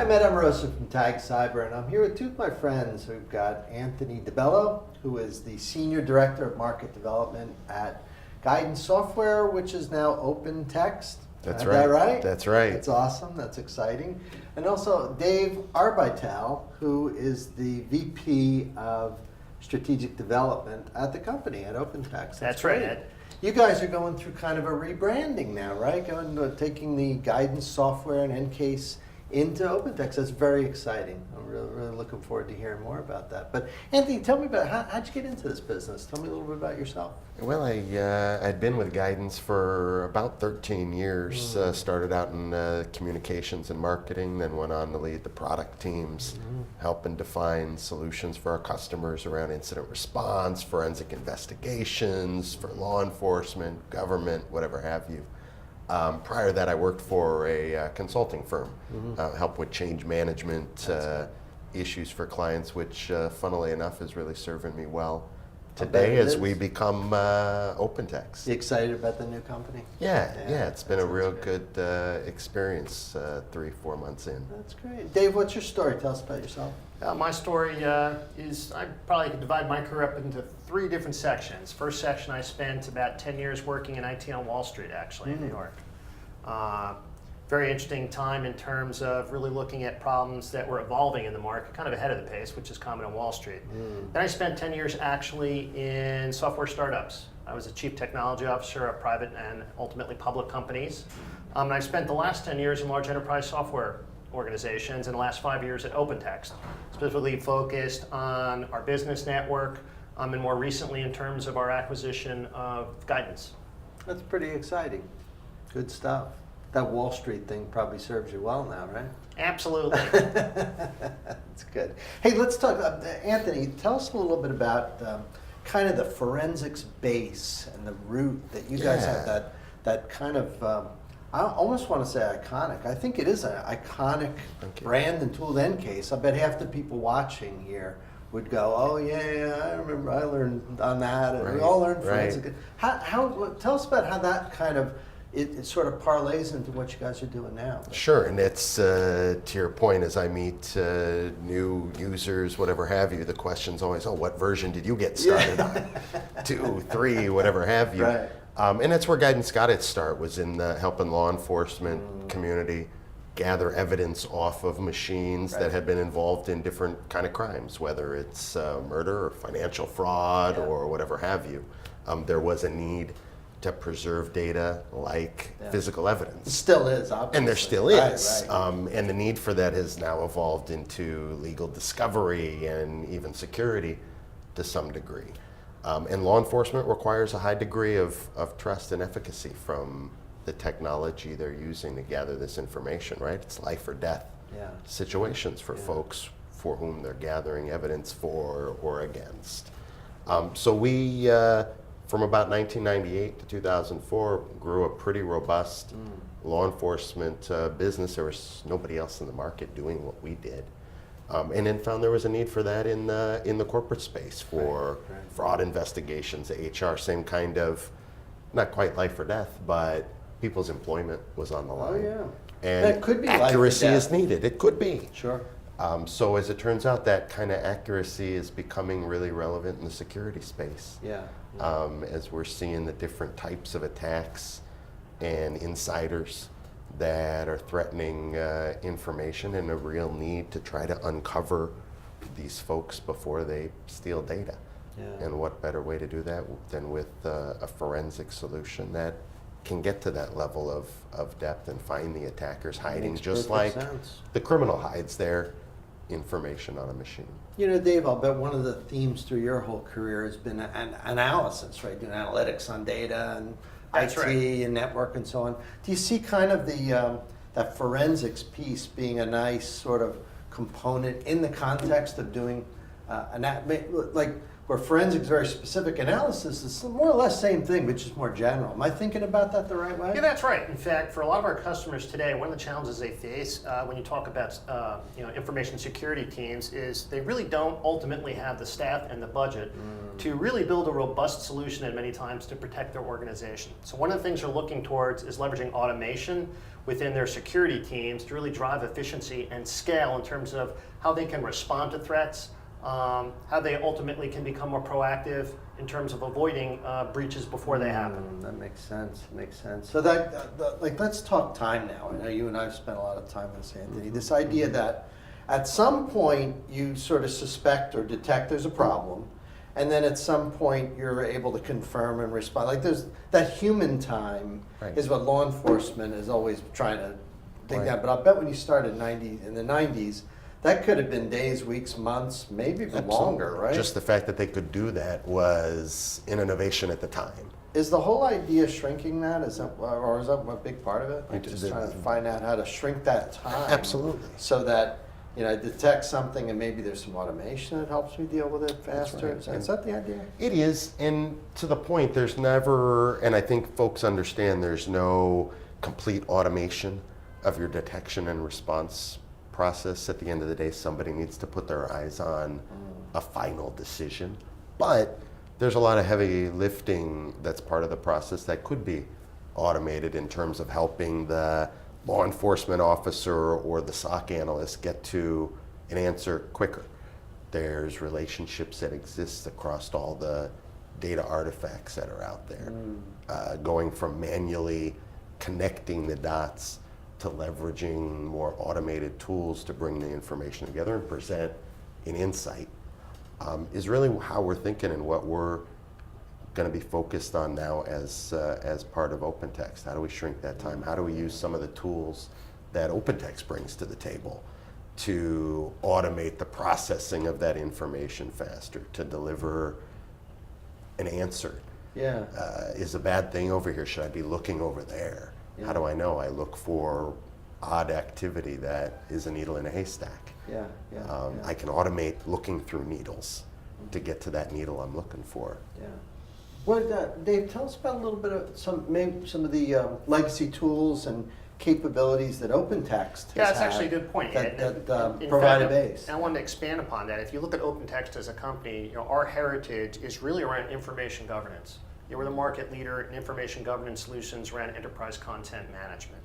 I'm Ed Amoroso from Tag Cyber, and I'm here with two of my friends. We've got Anthony Bello, who is the Senior Director of Market Development at Guidance Software, which is now OpenText. That's Is right. that right? That's right. That's awesome. That's exciting. And also Dave Arbeitel, who is the VP of Strategic Development at the company at OpenText. That's right, Ed. You guys are going through kind of a rebranding now, right? Taking the Guidance Software and Encase into OpenText. That's very exciting. I'm really looking forward to hearing more about that. But Anthony, tell me about how'd you get into this business? Tell me a little bit about yourself. Well, I'd been with Guidance for about 13 years. Started out in communications and marketing, then went on to lead the product teams, helping define solutions for our customers around incident response, forensic investigations, for law enforcement, government, whatever have you. Prior to that, I worked for a consulting firm, helped with change management issues for clients, which, funnily enough, is really serving me well today as we become OpenText. You excited about the new company? Yeah, it's been a real good experience 3-4 months in. That's great. Dave, what's your story? Tell us about yourself. My story is I probably could divide my career up into 3 different sections. First section, I spent about 10 years working in IT on Wall Street, actually, in New York. Very interesting time in terms of really looking at problems that were evolving in the market, kind of ahead of the pace, which is common on Wall Street. Then I spent 10 years actually in software startups. I was a chief technology officer of private and ultimately public companies. And I spent the last 10 years in large enterprise software organizations and the last 5 years at OpenText, specifically focused on our business network and more recently in terms of our acquisition of Guidance. That's pretty exciting. Good stuff. That Wall Street thing probably serves you well now, right? Absolutely. That's good. Hey, let's talk. Anthony, tell us a little bit about kind of the forensics base and the root that you guys have. That kind of I almost want to say iconic. I think it is an iconic brand and tool. Encase. I bet half the people watching here would go, "Oh yeah, I remember. I learned on that, and we all learned forensic." Tell us about how that kind of it sort of parlays into what you guys are doing now. Sure, and it's to your point, as I meet new users, whatever have you, the question's always, oh, what version did you get started on? 2, 3, whatever have you. Right. And that's where Guidance got its start, was in helping law enforcement community gather evidence off of machines that had been involved in different kind of crimes, whether it's murder or financial fraud or whatever have you. There was a need to preserve data like physical evidence. It still is, obviously. And there still is. Right. And the need for that has now evolved into legal discovery and even security to some degree. And law enforcement requires a high degree of trust and efficacy from the technology they're using to gather this information, right? It's life or death situations for folks for whom they're gathering evidence for or against. So we, from about 1998 to 2004, grew a pretty robust law enforcement business. There was nobody else in the market doing what we did. And then found there was a need for that in the corporate space for fraud investigations, HR, same kind of, not quite life or death, but people's employment was on the line. Oh, And that could be life or accuracy death. is needed. It could be. Sure. So as it turns out, that kind of accuracy is becoming really relevant in the security space. As we're seeing the different types of attacks and insiders that are threatening information, and a real need to try to uncover these folks before they steal data. And what better way to do that than with a forensic solution that can get to that level of depth and find the attackers hiding, just like the criminal hides their information on a machine. You know, Dave, I'll bet one of the themes through your whole career has been an analysis, right? Doing analytics on data and IT and network and so on. Do you see kind of the that forensics piece being a nice sort of component in the context of doing like where forensics is very specific, analysis is more or less same thing, but just more general. Am I thinking about that the right way? Yeah, that's right. In fact, for a lot of our customers today, one of the challenges they face when you talk about information security teams is they really don't ultimately have the staff and the budget to really build a robust solution and many times to protect their organization. So one of the things they're looking towards is leveraging automation within their security teams to really drive efficiency and scale in terms of how they can respond to threats, how they ultimately can become more proactive in terms of avoiding breaches before they happen. That makes sense. Makes sense. So let's talk time now. I know you and I have spent a lot of time on this, Anthony. This idea that at some point you sort of suspect or detect there's a problem, and then at some point you're able to confirm and respond. Like there's that human time is what law enforcement is always trying to dig down. But I'll bet when you started in the 90s, that could have been days, weeks, months, maybe even longer, right? Just the fact that they could do that was an innovation at the time. Is the whole idea shrinking that? Is that a big part of it? Like just trying to find out how to shrink that time. Absolutely. So that, I detect something and maybe there's some automation that helps me deal with it faster. That's right. Is that the idea? It is, and to the point, there's never, and I think folks understand there's no complete automation of your detection and response process. At the end of the day, somebody needs to put their eyes on a final decision. But there's a lot of heavy lifting that's part of the process that could be automated in terms of helping the law enforcement officer or the SOC analyst get to an answer quicker. There's relationships that exist across all the data artifacts that are out there. Going from manually connecting the dots to leveraging more automated tools to bring the information together and present an insight is really how we're thinking and what we're going to be focused on now as part of OpenText. How do we shrink that time? How do we use some of the tools that OpenText brings to the table to automate the processing of that information faster, to deliver an answer? Yeah. Is a bad thing over here? Should I be looking over there? Yeah. How do I know? I look for odd activity that is a needle in a haystack. I can automate looking through needles to get to that needle I'm looking for. Yeah. Well, Dave, tell us about a little bit of some of the legacy tools and capabilities that OpenText has that's actually a good point. That provide a base. I wanted to expand upon that. If you look at OpenText as a company, our heritage is really around information governance. We're the market leader in information governance solutions around enterprise content management.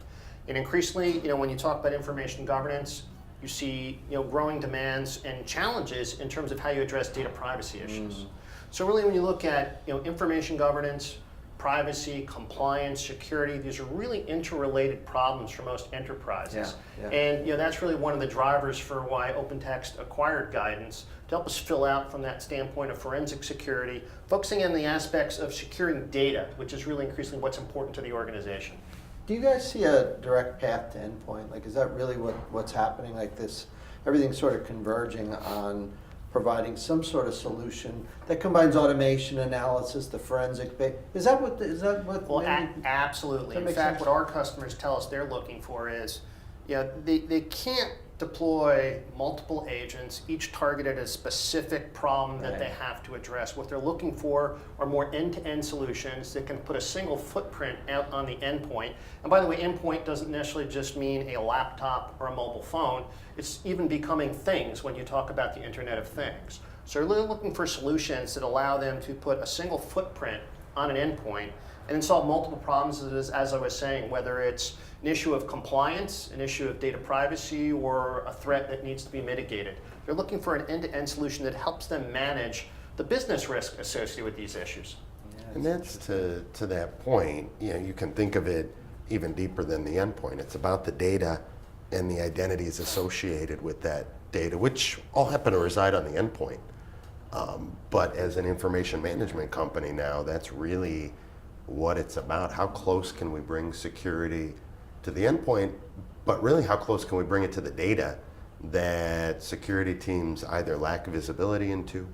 And increasingly, when you talk about information governance, you see growing demands and challenges in terms of how you address data privacy issues. So really when you look at information governance, privacy, compliance, security, these are really interrelated problems for most enterprises. And that's really one of the drivers for why OpenText acquired Guidance, to help us fill out from that standpoint of forensic security, focusing on the aspects of securing data, which is really increasingly what's important to the organization. Do you guys see a direct path to endpoint? Like, is that really what's happening? Like this, everything's sort of converging on providing some sort of solution that combines automation, analysis, the forensic base. Is that what? Well, absolutely. In fact, what our customers tell us they're looking for is, they can't deploy multiple agents, each targeted at a specific problem that they have to address. What they're looking for are more end-to-end solutions that can put a single footprint out on the endpoint. And by the way, endpoint doesn't necessarily just mean a laptop or a mobile phone. It's even becoming things when you talk about the Internet of Things. So they're really looking for solutions that allow them to put a single footprint on an endpoint and then solve multiple problems, as I was saying, whether it's an issue of compliance, an issue of data privacy, or a threat that needs to be mitigated. They're looking for an end-to-end solution that helps them manage the business risk associated with these issues. And that's to that point, you can think of it even deeper than the endpoint. It's about the data and the identities associated with that data, which all happen to reside on the endpoint. But as an information management company now, that's really what it's about. How close can we bring security to the endpoint, but really how close can we bring it to the data that security teams either lack visibility into,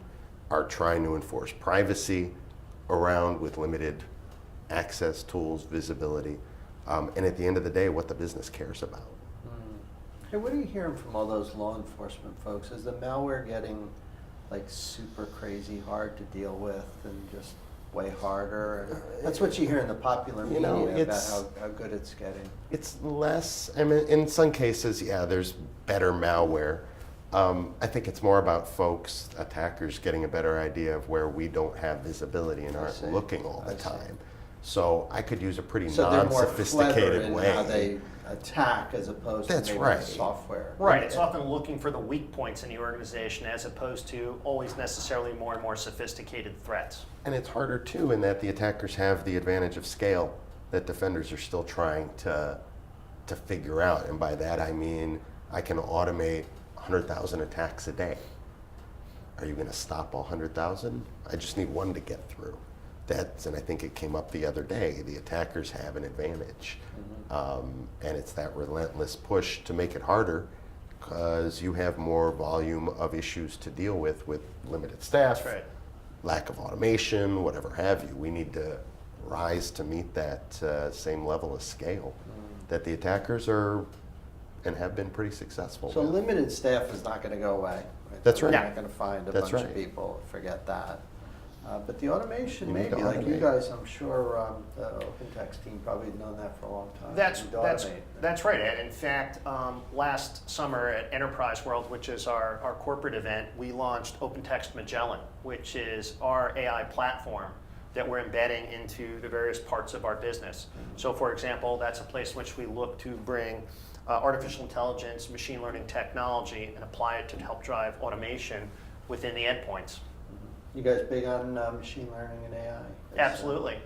are trying to enforce privacy around with limited access tools, visibility, and at the end of the day, what the business cares about. Hey, what are you hearing from all those law enforcement folks? Is the malware getting like super crazy hard to deal with and just way harder? And that's what you hear in the popular media about it's- how good it's getting. It's less, I mean, in some cases, yeah, there's better malware. I think it's more about folks, attackers, getting a better idea of where we don't have visibility and I aren't see. looking all the I see. time. So I could use a pretty So they're more clever non-sophisticated in way. how they attack as opposed That's to maybe right. the software. Right, it's often looking for the weak points in the organization as opposed to always necessarily more and more sophisticated threats. And it's harder too in that the attackers have the advantage of scale that defenders are still trying to figure out. And by that I mean I can automate 100,000 attacks a day. Are you going to stop all 100,000? I just need one to get through. And I think it came up the other day, the attackers have an advantage. And it's that relentless push to make it harder because you have more volume of issues to deal with limited staff, That's right. lack of automation, whatever have you. We need to rise to meet that same level of scale that the attackers are and have been pretty successful So with. limited staff is not going to go away. That's We're right. not going to find a That's bunch of right. people, forget that. But the automation, You need maybe, to like you automate. guys, I'm sure the OpenText team probably have known that for a long time. That's You need to automate. that's right, Ed. In fact, last summer at Enterprise World, which is our corporate event, we launched OpenText Magellan, which is our AI platform that we're embedding into the various parts of our business. So, for example, that's a place in which we look to bring artificial intelligence, machine learning technology, and apply it to help drive automation within the endpoints. You guys big on machine learning and AI? Absolutely.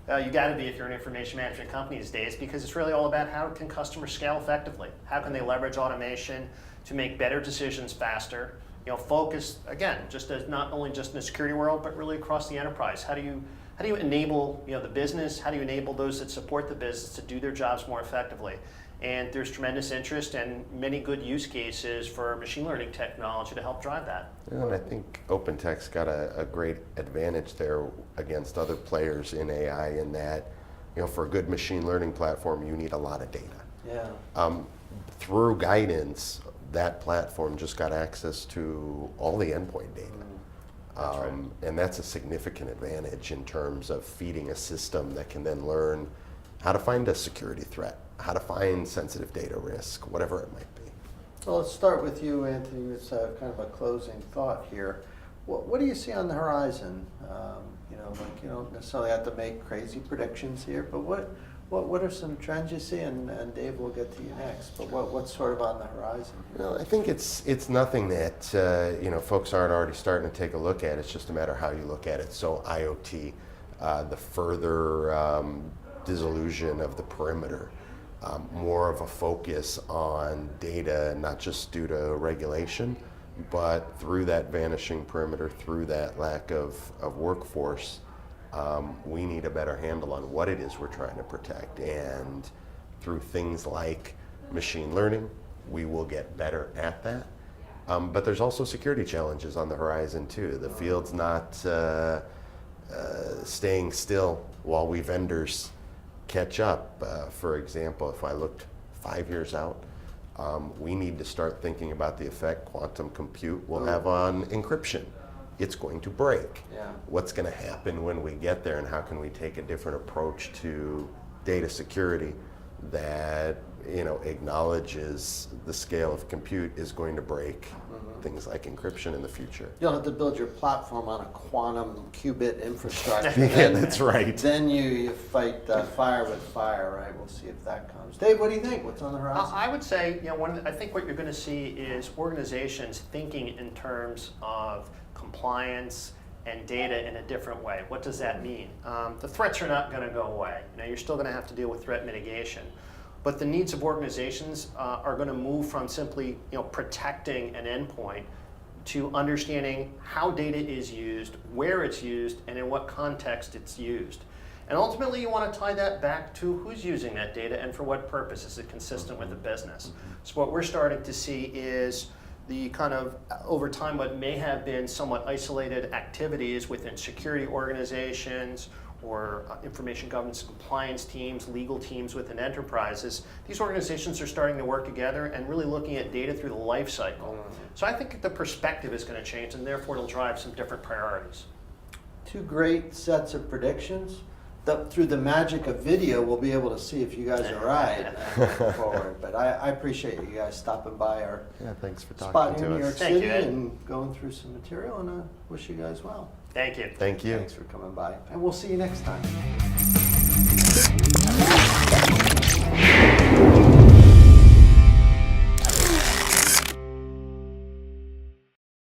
You got to be if you're an information management company these days, because it's really all about how can customers scale effectively? How can they leverage automation to make better decisions faster? You know, focus again, just as not only just in the security world, but really across the enterprise. How do you enable the business? How do you enable those that support the business to do their jobs more effectively? And there's tremendous interest and many good use cases for machine learning technology to help drive that. And I think OpenText got a great advantage there against other players in AI in that, for a good machine learning platform, you need a lot of data. Yeah. Through guidance, that platform just got access to all the endpoint data. That's right. And that's a significant advantage in terms of feeding a system that can then learn how to find a security threat, how to find sensitive data risk, whatever it might be. Well, let's start with you, Anthony. It's kind of a closing thought here. What do you see on the horizon? You don't necessarily have to make crazy predictions here, but what are some trends you see? And Dave, we'll get to you next. But what's sort of on the horizon here? Well, I think it's nothing that folks aren't already starting to take a look at. It's just a matter of how you look at it. So IoT, the further dissolution of the perimeter, more of a focus on data, not just due to regulation, but through that vanishing perimeter, through that lack of workforce, we need a better handle on what it is we're trying to protect. And through things like machine learning, we will get better at that. But there's also security challenges on the horizon too. The field's not staying still while we vendors catch up. For example, if I looked 5 years out, we need to start thinking about the effect quantum compute will have on encryption. It's going to break. Yeah. What's going to happen when we get there, and how can we take a different approach to data security that acknowledges the scale of compute is going to break things like encryption in the future. You'll have to build your platform on a quantum qubit infrastructure. Yeah, that's right. Then you fight fire with fire, right? We'll see if that comes. Dave, what do you think? What's on the horizon? I would say, I think what you're going to see is organizations thinking in terms of compliance and data in a different way. What does that mean? The threats are not going to go away. You're still going to have to deal with threat mitigation. But the needs of organizations are going to move from simply protecting an endpoint to understanding how data is used, where it's used, and in what context it's used. And ultimately, you want to tie that back to who's using that data and for what purpose. Is it consistent with the business? So what we're starting to see is the kind of, over time, what may have been somewhat isolated activities within security organizations or information governance and compliance teams, legal teams within enterprises, these organizations are starting to work together and really looking at data through the life cycle. So I think the perspective is going to change, and therefore it'll drive some different priorities. Two great sets of predictions. Through the magic of video, we'll be able to see if you guys are right moving forward. But I appreciate you guys stopping by our Yeah, thanks for spot talking in New to York us. Thank City you, Ed. and going through some material, and I wish you guys well. Thank you. Thank you. Thanks for coming by, and we'll see you next time.